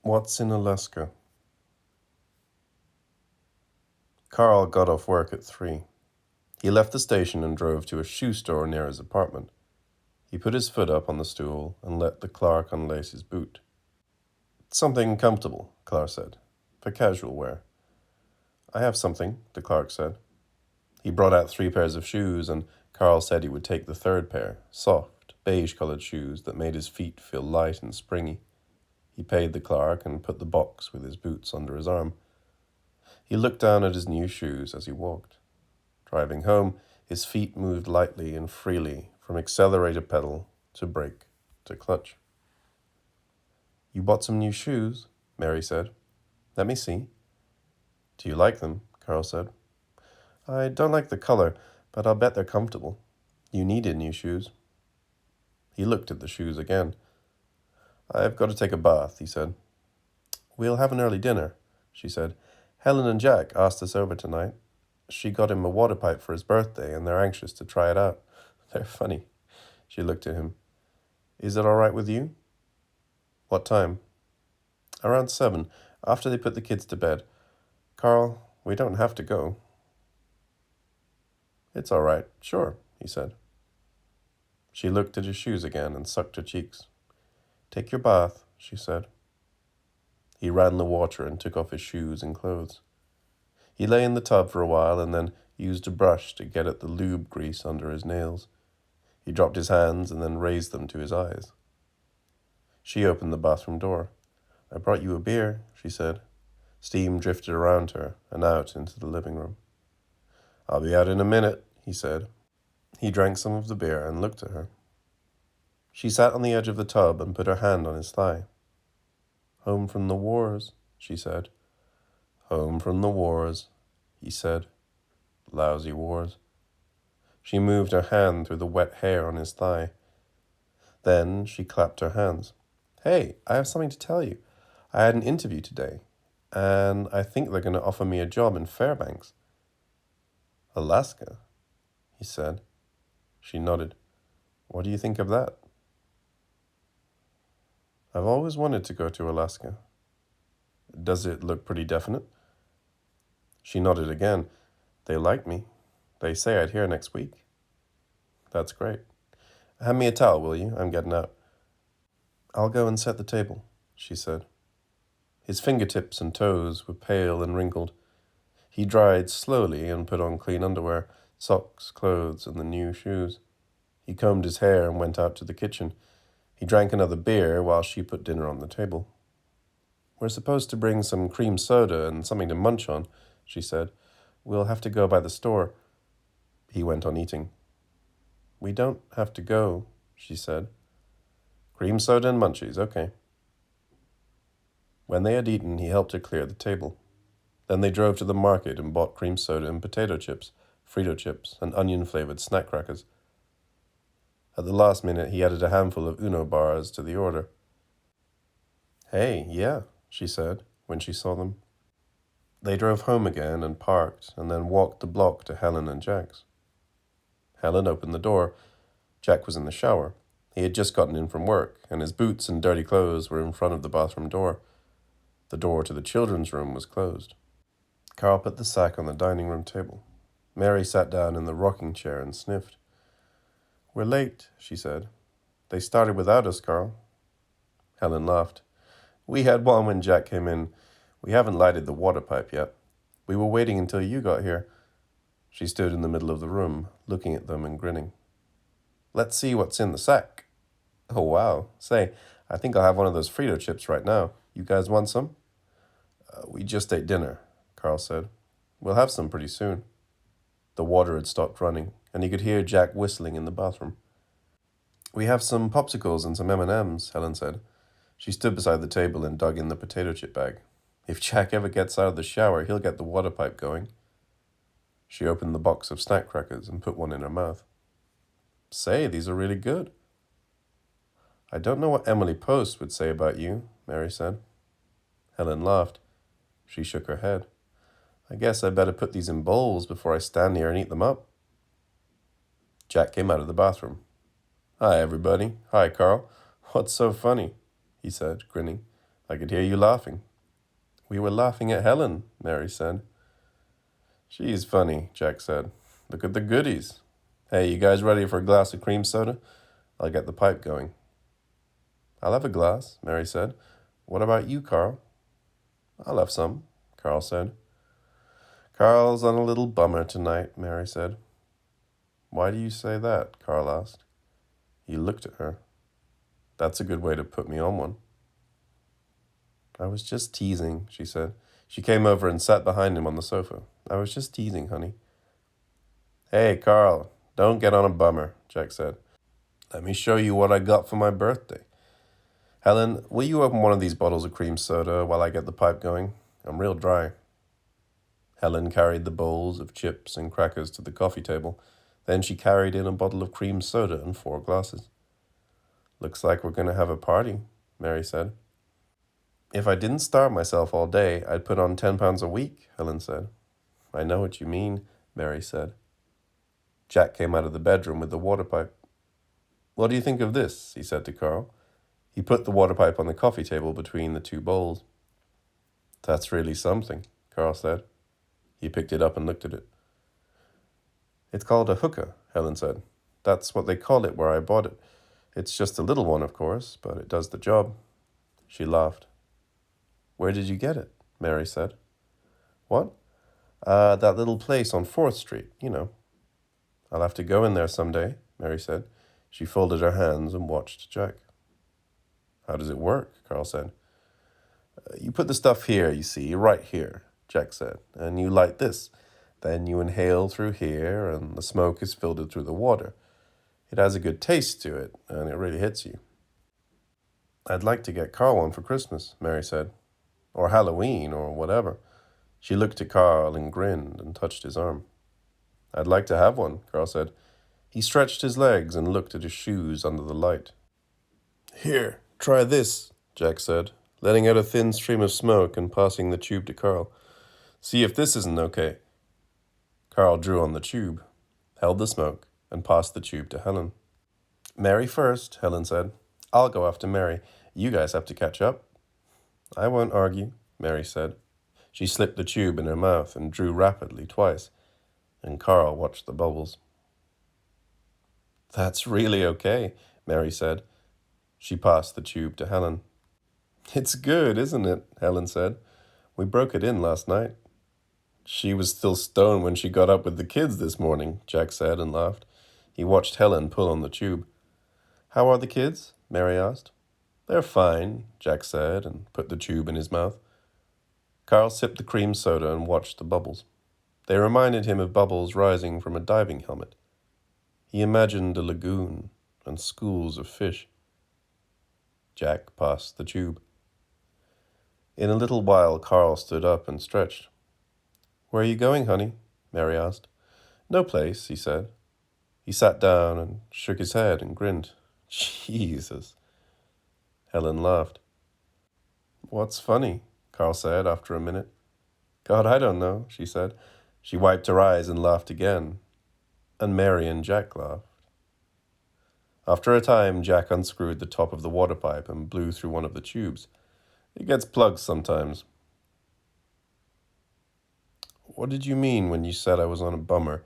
What's in Alaska? Carl got off work at 3. He left the station and drove to a shoe store near his apartment. He put his foot up on the stool and let the clerk unlace his boot. Something comfortable, Clark said, for casual wear. I have something, the clerk said. He brought out 3 pairs of shoes, and Carl said he would take the 3rd pair, soft, beige-colored shoes that made his feet feel light and springy. He paid the clerk and put the box with his boots under his arm. He looked down at his new shoes as he walked. Driving home, his feet moved lightly and freely from accelerator pedal to brake to clutch. You bought some new shoes, Mary said. Let me see. Do you like them? Carl said. I don't like the color, but I'll bet they're comfortable. You needed new shoes. He looked at the shoes again. I've got to take a bath, he said. We'll have an early dinner, she said. Helen and Jack asked us over tonight. She got him a water pipe for his birthday, and they're anxious to try it out. They're funny. She looked at him. Is it all right with you? What time? Around 7, after they put the kids to bed. Carl, we don't have to go. It's all right, sure, he said. She looked at his shoes again and sucked her cheeks. Take your bath, she said. He ran the water and took off his shoes and clothes. He lay in the tub for a while and then used a brush to get at the lube grease under his nails. He dropped his hands and then raised them to his eyes. She opened the bathroom door. I brought you a beer, she said. Steam drifted around her and out into the living room. I'll be out in a minute, he said. He drank some of the beer and looked at her. She sat on the edge of the tub and put her hand on his thigh. Home from the wars, she said. Home from the wars, he said. Lousy wars. She moved her hand through the wet hair on his thigh. Then she clapped her hands. Hey, I have something to tell you. I had an interview today, and I think they're going to offer me a job in Fairbanks. Alaska, he said. She nodded. What do you think of that? I've always wanted to go to Alaska. Does it look pretty definite? She nodded again. They like me. They say I'd hear next week. That's great. Hand me a towel, will you? I'm getting out. I'll go and set the table, she said. His fingertips and toes were pale and wrinkled. He dried slowly and put on clean underwear, socks, clothes, and the new shoes. He combed his hair and went out to the kitchen. He drank another beer while she put dinner on the table. We're supposed to bring some cream soda and something to munch on, she said. We'll have to go by the store. He went on eating. We don't have to go, she said. Cream soda and munchies, okay. When they had eaten, he helped her clear the table. Then they drove to the market and bought cream soda and potato chips, Frito chips, and onion-flavored snack crackers. At the last minute, he added a handful of Uno bars to the order. Hey, yeah, she said when she saw them. They drove home again and parked, and then walked the block to Helen and Jack's. Helen opened the door. Jack was in the shower. He had just gotten in from work, and his boots and dirty clothes were in front of the bathroom door. The door to the children's room was closed. Carl put the sack on the dining room table. Mary sat down in the rocking chair and sniffed. We're late, she said. They started without us, Carl. Helen laughed. We had one when Jack came in. We haven't lighted the water pipe yet. We were waiting until you got here. She stood in the middle of the room, looking at them and grinning. Let's see what's in the sack. Oh, wow. Say, I think I'll have one of those Frito chips right now. You guys want some? We just ate dinner, Carl said. We'll have some pretty soon. The water had stopped running, and he could hear Jack whistling in the bathroom. We have some popsicles and some M&Ms, Helen said. She stood beside the table and dug in the potato chip bag. If Jack ever gets out of the shower, he'll get the water pipe going. She opened the box of snack crackers and put one in her mouth. Say, these are really good. I don't know what Emily Post would say about you, Mary said. Helen laughed. She shook her head. I guess I'd better put these in bowls before I stand here and eat them up. Jack came out of the bathroom. Hi, everybody. Hi, Carl. What's so funny? He said, grinning. I could hear you laughing. We were laughing at Helen, Mary said. She's funny, Jack said. Look at the goodies. Hey, you guys ready for a glass of cream soda? I'll get the pipe going. I'll have a glass, Mary said. What about you, Carl? I'll have some, Carl said. Carl's on a little bummer tonight, Mary said. Why do you say that? Carl asked. He looked at her. That's a good way to put me on one. I was just teasing, she said. She came over and sat behind him on the sofa. I was just teasing, honey. Hey, Carl, don't get on a bummer, Jack said. Let me show you what I got for my birthday. Helen, will you open one of these bottles of cream soda while I get the pipe going? I'm real dry. Helen carried the bowls of chips and crackers to the coffee table. Then she carried in a bottle of cream soda and 4 glasses. Looks like we're going to have a party, Mary said. If I didn't starve myself all day, I'd put on 10 pounds a week, Helen said. I know what you mean, Mary said. Jack came out of the bedroom with the water pipe. What do you think of this? He said to Carl. He put the water pipe on the coffee table between the 2 bowls. That's really something, Carl said. He picked it up and looked at it. It's called a hookah, Helen said. That's what they call it where I bought it. It's just a little one, of course, but it does the job. She laughed. Where did you get it? Mary said. What? That little place on 4th Street, you know. I'll have to go in there someday, Mary said. She folded her hands and watched Jack. How does it work? Carl said. You put the stuff here, you see, right here, Jack said, and you light this. Then you inhale through here, and the smoke is filtered through the water. It has a good taste to it, and it really hits you. I'd like to get Carl one for Christmas, Mary said. Or Halloween, or whatever. She looked at Carl and grinned and touched his arm. I'd like to have one, Carl said. He stretched his legs and looked at his shoes under the light. Here, try this, Jack said, letting out a thin stream of smoke and passing the tube to Carl. See if this isn't okay. Carl drew on the tube, held the smoke, and passed the tube to Helen. Mary first, Helen said. I'll go after Mary. You guys have to catch up. I won't argue, Mary said. She slipped the tube in her mouth and drew rapidly twice, and Carl watched the bubbles. That's really okay, Mary said. She passed the tube to Helen. It's good, isn't it? Helen said. We broke it in last night. She was still stoned when she got up with the kids this morning, Jack said and laughed. He watched Helen pull on the tube. How are the kids? Mary asked. They're fine, Jack said and put the tube in his mouth. Carl sipped the cream soda and watched the bubbles. They reminded him of bubbles rising from a diving helmet. He imagined a lagoon and schools of fish. Jack passed the tube. In a little while, Carl stood up and stretched. Where are you going, honey? Mary asked. No place, he said. He sat down and shook his head and grinned. Jesus. Helen laughed. What's funny? Carl said after a minute. God, I don't know, she said. She wiped her eyes and laughed again. And Mary and Jack laughed. After a time, Jack unscrewed the top of the water pipe and blew through one of the tubes. It gets plugged sometimes. What did you mean when you said I was on a bummer?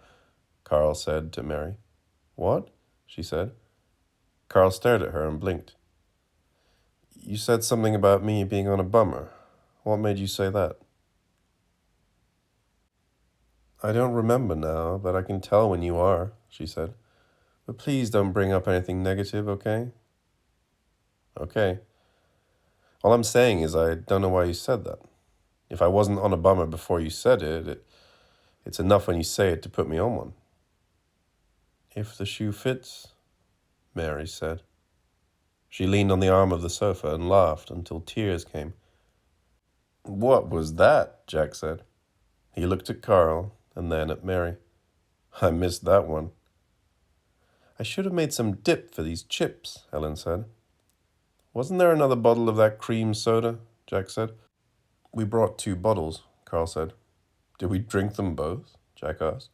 Carl said to Mary. What? She said. Carl stared at her and blinked. You said something about me being on a bummer. What made you say that? I don't remember now, but I can tell when you are, she said. But please don't bring up anything negative, okay? Okay. All I'm saying is I don't know why you said that. If I wasn't on a bummer before you said it, it's enough when you say it to put me on one. If the shoe fits, Mary said. She leaned on the arm of the sofa and laughed until tears came. What was that? Jack said. He looked at Carl and then at Mary. I missed that one. I should have made some dip for these chips, Helen said. Wasn't there another bottle of that cream soda? Jack said. We brought 2 bottles, Carl said. Did we drink them both? Jack asked.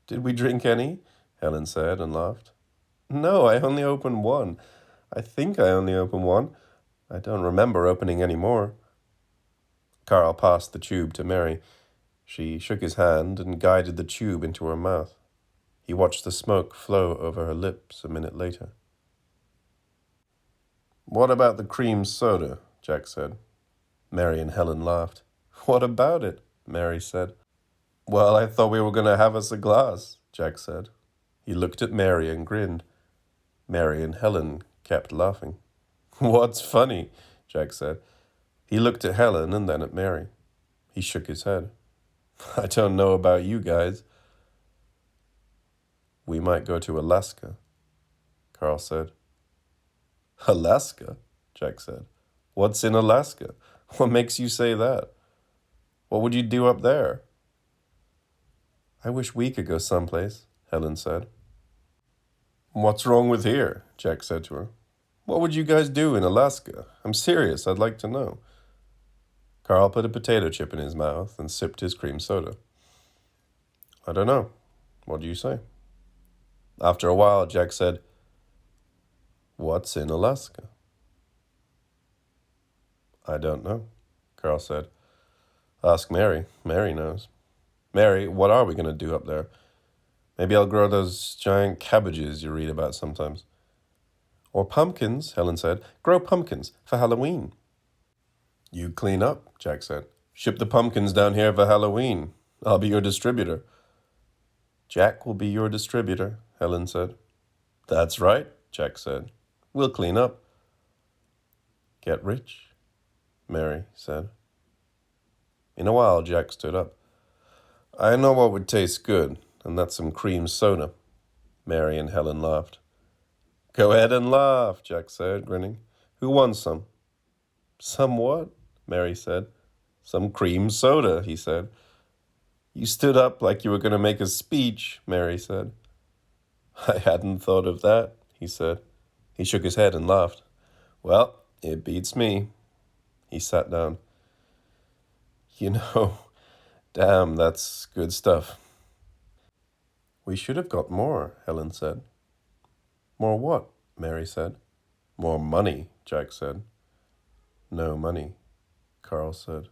Did we drink any? Helen said and laughed. No, I only opened one. I think I only opened one. I don't remember opening any more. Carl passed the tube to Mary. She shook his hand and guided the tube into her mouth. He watched the smoke flow over her lips a minute later. "What about the cream soda?" Jack said. Mary and Helen laughed. "What about it?" Mary said. "Well, I thought we were going to have us a glass," Jack said. He looked at Mary and grinned. Mary and Helen kept laughing. "What's funny?" Jack said. He looked at Helen and then at Mary. He shook his head. "I don't know about you guys." "We might go to Alaska," Carl said. "Alaska?" Jack said. "What's in Alaska? What makes you say that? What would you do up there?" "I wish we could go someplace," Helen said. "What's wrong with here?" Jack said to her. "What would you guys do in Alaska? I'm serious, I'd like to know." Carl put a potato chip in his mouth and sipped his cream soda. "I don't know. What do you say?" After a while, Jack said, "What's in Alaska?" "I don't know," Carl said. "Ask Mary. Mary knows." "Mary, what are we going to do up there? Maybe I'll grow those giant cabbages you read about sometimes." "Or pumpkins," Helen said. "Grow pumpkins for Halloween." "You clean up," Jack said. "Ship the pumpkins down here for Halloween. I'll be your distributor." "Jack will be your distributor," Helen said. "That's right," Jack said. "We'll clean up." "Get rich," Mary said. In a while, Jack stood up. "I know what would taste good, and that's some cream soda." Mary and Helen laughed. "Go ahead and laugh," Jack said, grinning. "Who wants some?" "Some what?" Mary said. "Some cream soda," he said. "You stood up like you were going to make a speech," Mary said. "I hadn't thought of that," he said. He shook his head and laughed. "Well, it beats me." He sat down. "You know, damn, that's good stuff." "We should have got more," Helen said. "More what?" Mary said. "More money," Jack said. "No money," Carl said.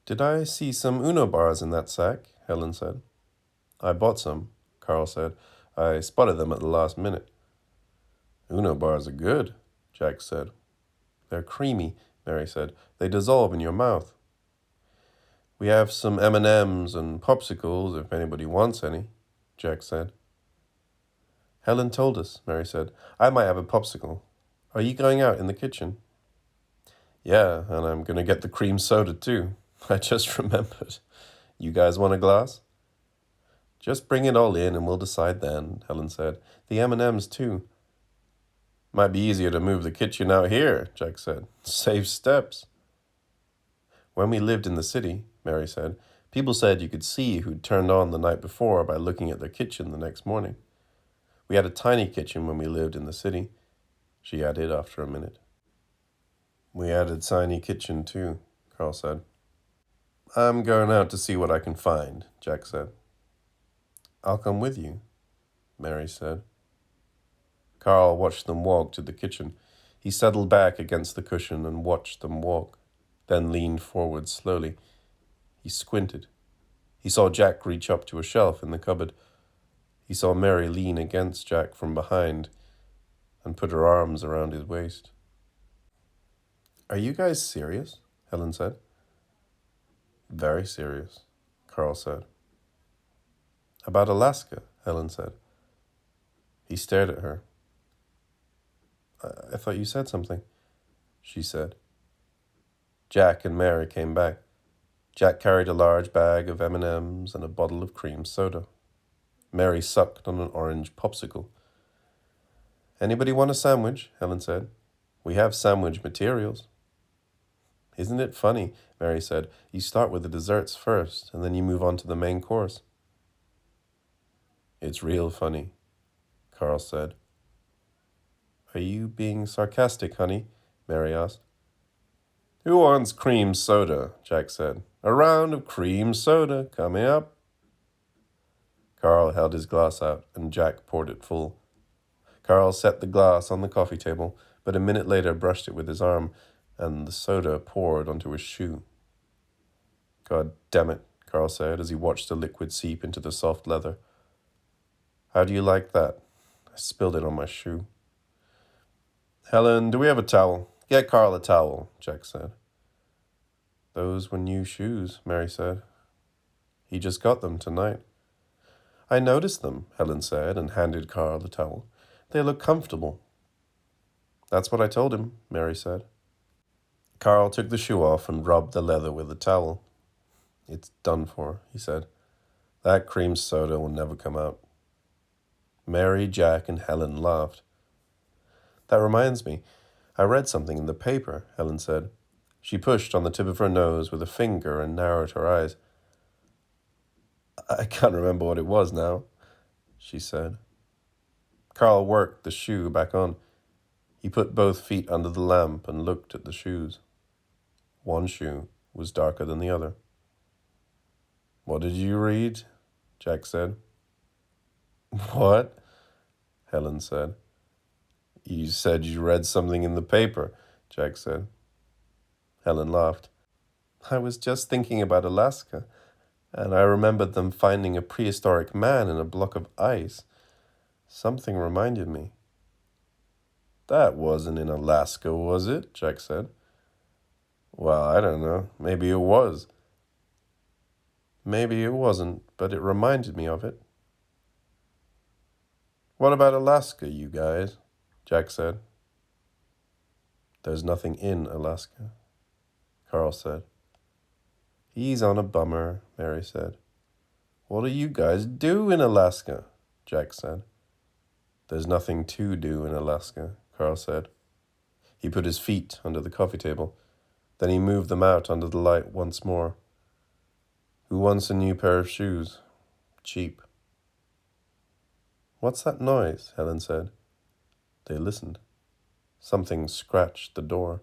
"Did I see some Uno bars in that sack?" Helen said. "I bought some," Carl said. "I spotted them at the last minute." "Uno bars are good," Jack said. "They're creamy," Mary said. "They dissolve in your mouth." "We have some M&Ms and popsicles if anybody wants any," Jack said. "Helen told us," Mary said. "I might have a popsicle. Are you going out in the kitchen?" "Yeah, and I'm going to get the cream soda too. I just remembered. You guys want a glass?" "Just bring it all in and we'll decide then," Helen said. "The M&Ms too." "Might be easier to move the kitchen out here," Jack said. "Save steps." "When we lived in the city," Mary said, "people said you could see who'd turned on the night before by looking at their kitchen the next morning. We had a tiny kitchen when we lived in the city," she added after a minute. "We had a tiny kitchen too," Carl said. "I'm going out to see what I can find," Jack said. "I'll come with you," Mary said. Carl watched them walk to the kitchen. He settled back against the cushion and watched them walk, then leaned forward slowly. He squinted. He saw Jack reach up to a shelf in the cupboard. He saw Mary lean against Jack from behind and put her arms around his waist. "Are you guys serious?" Helen said. "Very serious," Carl said. "About Alaska," Helen said. He stared at her. I thought you said something," she said. Jack and Mary came back. Jack carried a large bag of M&Ms and a bottle of cream soda. Mary sucked on an orange popsicle. "Anybody want a sandwich?" Helen said. "We have sandwich materials." "Isn't it funny?" Mary said. "You start with the desserts first, and then you move on to the main course." "It's real funny," Carl said. "Are you being sarcastic, honey?" Mary asked. "Who wants cream soda?" Jack said. "A round of cream soda coming up." Carl held his glass out, and Jack poured it full. Carl set the glass on the coffee table, but a minute later brushed it with his arm, and the soda poured onto his shoe. God damn it, Carl said as he watched the liquid seep into the soft leather. How do you like that? I spilled it on my shoe. Helen, do we have a towel? Get Carl a towel, Jack said. Those were new shoes, Mary said. He just got them tonight. I noticed them, Helen said, and handed Carl the towel. They look comfortable. That's what I told him, Mary said. Carl took the shoe off and rubbed the leather with the towel. It's done for, he said. That cream soda will never come out. Mary, Jack, and Helen laughed. That reminds me, I read something in the paper, Helen said. She pushed on the tip of her nose with a finger and narrowed her eyes. I can't remember what it was now, she said. Carl worked the shoe back on. He put both feet under the lamp and looked at the shoes. One shoe was darker than the other. What did you read? Jack said. What? Helen said. You said you read something in the paper, Jack said. Helen laughed. I was just thinking about Alaska, and I remembered them finding a prehistoric man in a block of ice. Something reminded me. That wasn't in Alaska, was it? Jack said. Well, I don't know. Maybe it was. Maybe it wasn't, but it reminded me of it. What about Alaska, you guys? Jack said. There's nothing in Alaska, Carl said. He's on a bummer, Mary said. What do you guys do in Alaska? Jack said. There's nothing to do in Alaska, Carl said. He put his feet under the coffee table. Then he moved them out under the light once more. Who wants a new pair of shoes? Cheap. What's that noise? Helen said. They listened. Something scratched the door.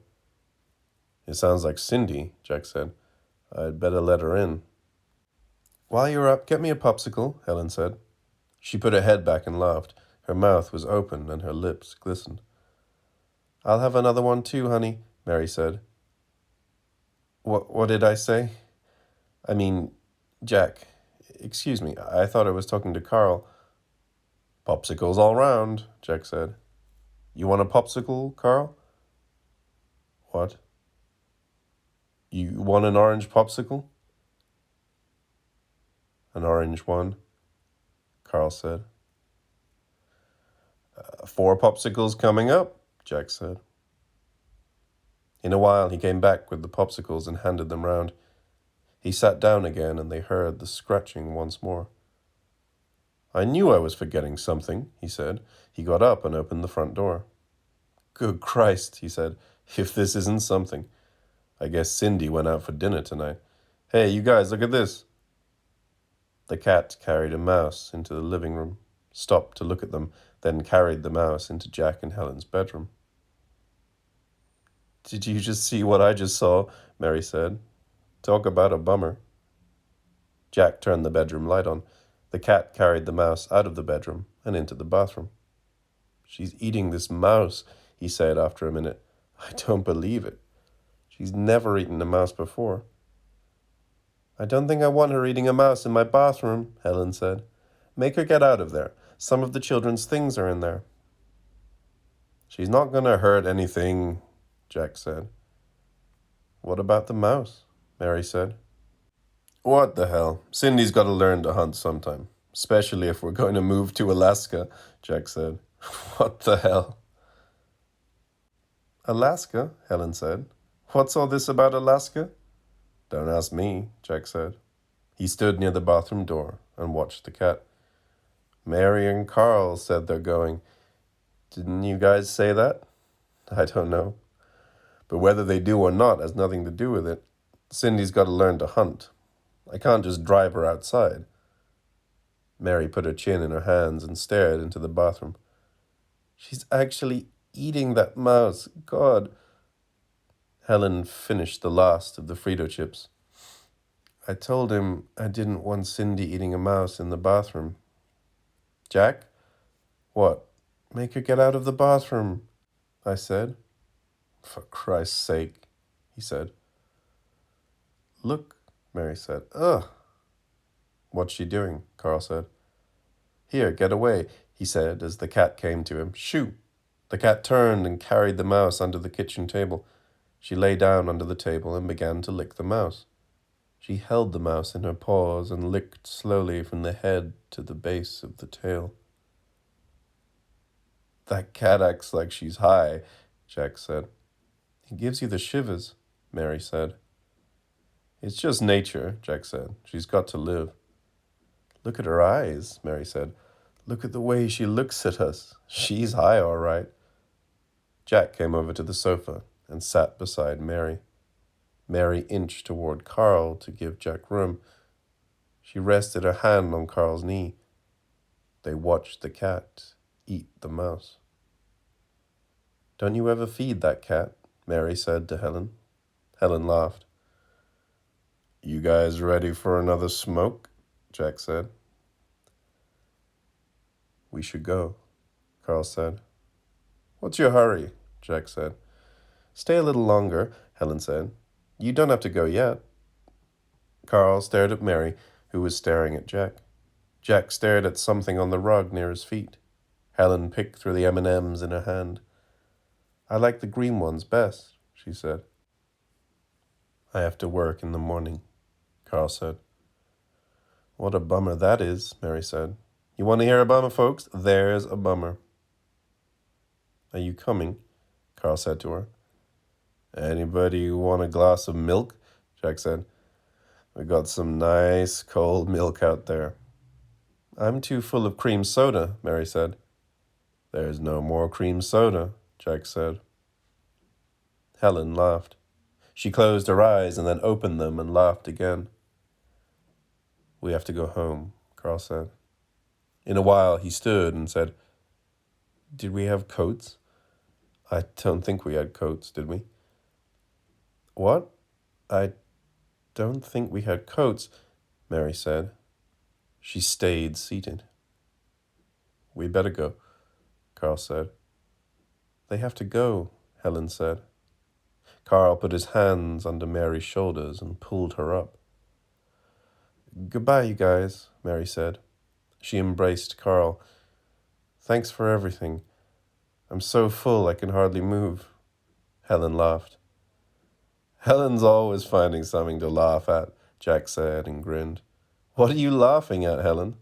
It sounds like Cindy, Jack said. I'd better let her in. While you're up, get me a popsicle, Helen said. She put her head back and laughed. Her mouth was open and her lips glistened. I'll have another one too, honey, Mary said. What did I say? I mean, Jack. Excuse me, I thought I was talking to Carl. Popsicles all round, Jack said. You want a popsicle, Carl? What? You want an orange popsicle? An orange one, Carl said. 4 popsicles coming up, Jack said. In a while he came back with the popsicles and handed them round. He sat down again and they heard the scratching once more. I knew I was forgetting something, he said. He got up and opened the front door. Good Christ, he said, if this isn't something. I guess Cindy went out for dinner tonight. Hey, you guys, look at this. The cat carried a mouse into the living room, stopped to look at them, then carried the mouse into Jack and Helen's bedroom. Did you just see what I just saw? Mary said. Talk about a bummer. Jack turned the bedroom light on. The cat carried the mouse out of the bedroom and into the bathroom. She's eating this mouse, he said after a minute. I don't believe it. She's never eaten a mouse before. I don't think I want her eating a mouse in my bathroom, Helen said. Make her get out of there. Some of the children's things are in there. She's not going to hurt anything, Jack said. What about the mouse? Mary said. What the hell? Cindy's got to learn to hunt sometime, especially if we're going to move to Alaska, Jack said. What the hell? Alaska, Helen said. What's all this about Alaska? Don't ask me, Jack said. He stood near the bathroom door and watched the cat. Mary and Carl said they're going. Didn't you guys say that? I don't know. But whether they do or not has nothing to do with it. Cindy's got to learn to hunt. I can't just drive her outside. Mary put her chin in her hands and stared into the bathroom. She's actually eating that mouse. God. Helen finished the last of the Frito chips. I told him I didn't want Cindy eating a mouse in the bathroom. Jack? What? Make her get out of the bathroom. I said. For Christ's sake, he said. Look, Mary said. Ugh. What's she doing? Carl said. Here, get away, he said as the cat came to him. Shoo! The cat turned and carried the mouse under the kitchen table. She lay down under the table and began to lick the mouse. She held the mouse in her paws and licked slowly from the head to the base of the tail. That cat acts like she's high, Jack said. It gives you the shivers, Mary said. It's just nature, Jack said. She's got to live. Look at her eyes, Mary said. Look at the way she looks at us. She's high, all right. Jack came over to the sofa and sat beside Mary. Mary inched toward Carl to give Jack room. She rested her hand on Carl's knee. They watched the cat eat the mouse. Don't you ever feed that cat? Mary said to Helen. Helen laughed. You guys ready for another smoke? Jack said. We should go, Carl said. What's your hurry? Jack said. Stay a little longer, Helen said. You don't have to go yet. Carl stared at Mary, who was staring at Jack. Jack stared at something on the rug near his feet. Helen picked through the M&Ms in her hand. I like the green ones best, she said. I have to work in the morning, Carl said. What a bummer that is, Mary said. You want to hear a bummer, folks? There's a bummer. Are you coming? Carl said to her. Anybody want a glass of milk? Jack said. We got some nice cold milk out there. I'm too full of cream soda, Mary said. There's no more cream soda, Jack said. Helen laughed. She closed her eyes and then opened them and laughed again. We have to go home, Carl said. In a while he stood and said, Did we have coats? I don't think we had coats, did we? What? I don't think we had coats, Mary said. She stayed seated. We better go, Carl said. They have to go, Helen said. Carl put his hands under Mary's shoulders and pulled her up. Goodbye, you guys, Mary said. She embraced Carl. Thanks for everything. I'm so full I can hardly move. Helen laughed. Helen's always finding something to laugh at, Jack said and grinned. What are you laughing at, Helen?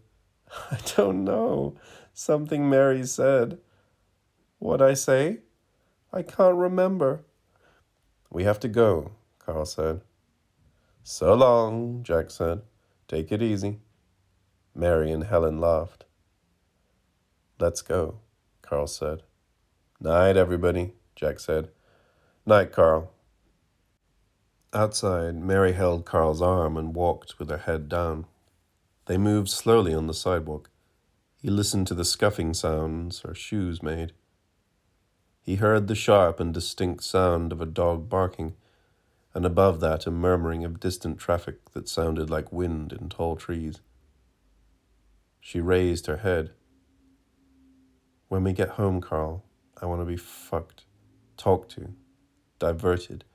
I don't know. Something Mary said. What'd I say? I can't remember. We have to go, Carl said. So long, Jack said. Take it easy. Mary and Helen laughed. Let's go, Carl said. Night, everybody, Jack said. Night, Carl. Outside, Mary held Carl's arm and walked with her head down. They moved slowly on the sidewalk. He listened to the scuffing sounds her shoes made. He heard the sharp and distinct sound of a dog barking, and above that a murmuring of distant traffic that sounded like wind in tall trees. She raised her head. When we get home, Carl, I want to be fucked, talked to, diverted.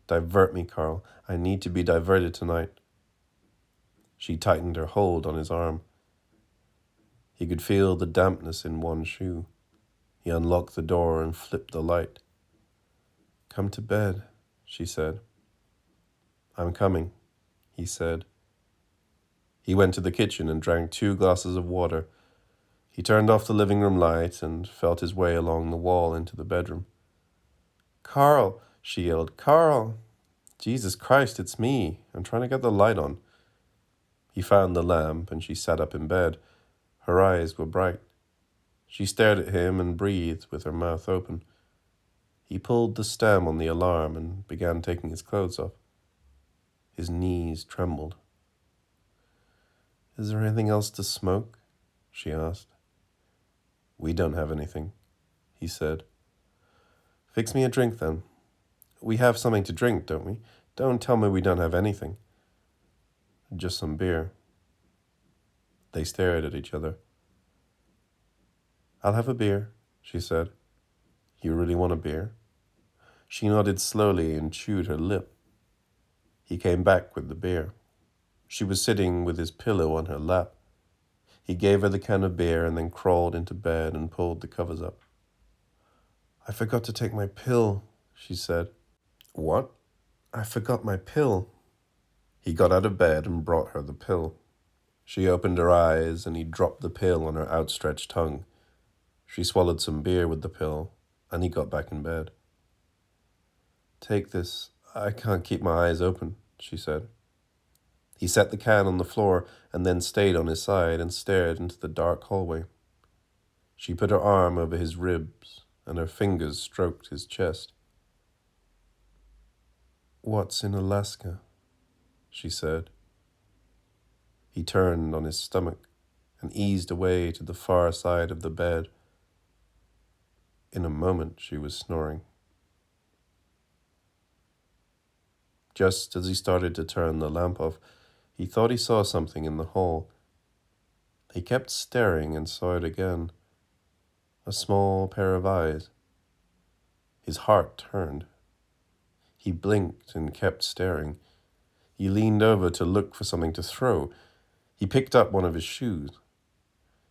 Divert me, Carl. I need to be diverted tonight. She tightened her hold on his arm. He could feel the dampness in one shoe. He unlocked the door and flipped the light. Come to bed, she said. I'm coming, he said. He went to the kitchen and drank 2 glasses of water. He turned off the living room light and felt his way along the wall into the bedroom. Carl, she yelled. Carl! Jesus Christ, it's me. I'm trying to get the light on. He found the lamp and she sat up in bed. Her eyes were bright. She stared at him and breathed with her mouth open. He pulled the stem on the alarm and began taking his clothes off. His knees trembled. Is there anything else to smoke? She asked. We don't have anything, he said. Fix me a drink then. We have something to drink, don't we? Don't tell me we don't have anything. Just some beer. They stared at each other. I'll have a beer, she said. You really want a beer? She nodded slowly and chewed her lip. He came back with the beer. She was sitting with his pillow on her lap. He gave her the can of beer and then crawled into bed and pulled the covers up. I forgot to take my pill, she said. What? I forgot my pill. He got out of bed and brought her the pill. She opened her eyes and he dropped the pill on her outstretched tongue. She swallowed some beer with the pill and he got back in bed. Take this. I can't keep my eyes open, she said. He set the can on the floor and then stayed on his side and stared into the dark hallway. She put her arm over his ribs and her fingers stroked his chest. What's in Alaska? She said. He turned on his stomach and eased away to the far side of the bed. In a moment, she was snoring. Just as he started to turn the lamp off, he thought he saw something in the hall. He kept staring and saw it again. A small pair of eyes. His heart turned. He blinked and kept staring. He leaned over to look for something to throw. He picked up one of his shoes.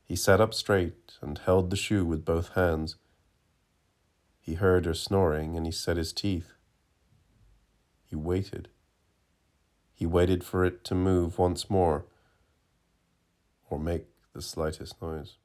He sat up straight and held the shoe with both hands. He heard her snoring and he set his teeth. He waited. He waited for it to move once more or make the slightest noise.